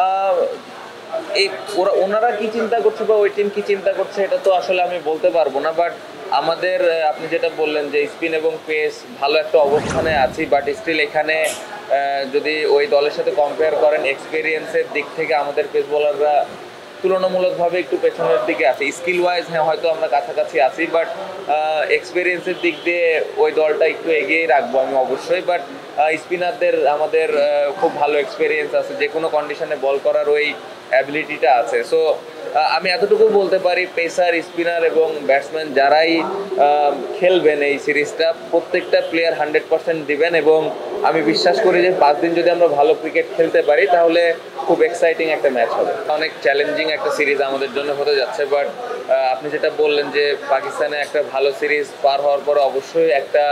আহ, এই ওনারা কি চিন্তা করছে বা ওই টিম কি চিন্তা করছে এটা তো আসলে আমি বলতে পারবো না, বাট আমাদের আপনি যেটা বললেন যে স্পিন এবং পেস ভালো একটা অবস্থানে আছি, বাট স্টিল এখানে যদি ওই দলের সাথে কম্পেয়ার করেন এক্সপিরিয়েন্সের দিক থেকে আমাদের পেস বোলাররা তুলনামূলকভাবে একটু পেছনের দিকে আছে। স্কিল ওয়াইজ হ্যাঁ হয়তো আমরা কাছাকাছি আছি, বাট এক্সপিরিয়েন্সের দিক দিয়ে ওই দলটা একটু এগিয়েই রাখবো আমি অবশ্যই। বাট স্পিনারদের আমাদের খুব ভালো এক্সপিরিয়েন্স আছে, যে কোনো কন্ডিশনে বল করার ওই অ্যাবিলিটিটা আছে। সো আমি এতটুকু বলতে পারি পেসার, স্পিনার এবং ব্যাটসম্যান যারাই খেলবেন এই সিরিজটা, প্রত্যেকটা প্লেয়ার 100% দিবেন, এবং আমি বিশ্বাস করি যে 5 দিন যদি আমরা ভালো ক্রিকেট খেলতে পারি তাহলে খুব এক্সাইটিং একটা ম্যাচ হবে। অনেক চ্যালেঞ্জিং একটা সিরিজ আমাদের জন্য হতে যাচ্ছে, বাট আপনি যেটা বললেন যে পাকিস্তানে একটা ভালো সিরিজ পার হওয়ার পরে অবশ্যই একটা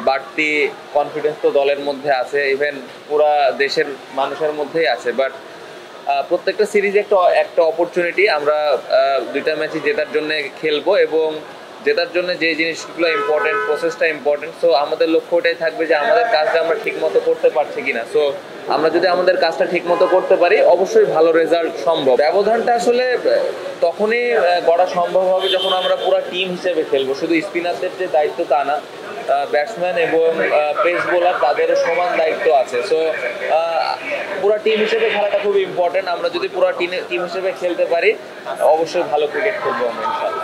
বাড়তি কনফিডেন্স তো দলের মধ্যে আছে, ইভেন পুরা দেশের মানুষের মধ্যেই আছে। বাট প্রত্যেকটা সিরিজে একটা একটা অপরচুনিটি, আমরা দুইটা ম্যাচই জেতার জন্য খেলবো, এবং জেতার জন্য যে জিনিসগুলো ইম্পর্টেন্ট, প্রসেসটা ইম্পর্টেন্ট। সো আমাদের লক্ষ্য ওটাই থাকবে যে আমাদের কাজটা আমরা ঠিক মতো করতে পারছি কিনা। সো আমরা যদি আমাদের কাজটা ঠিক মতো করতে পারি অবশ্যই ভালো রেজাল্ট সম্ভব। ব্যবধানটা আসলে তখনই গড়া সম্ভব হবে যখন আমরা পুরো টিম হিসেবে খেলবো, শুধু স্পিনারদের যে দায়িত্ব তা না, ব্যাটসম্যান এবং পেস বোলার তাদেরও সমান দায়িত্ব আছে। সো পুরো টিম হিসেবে খেলাটা খুব ইম্পর্টেন্ট। আমরা যদি পুরো টিম হিসেবে খেলতে পারি অবশ্যই ভালো ক্রিকেট খেলবো আমরা ইনশাল্লাহ।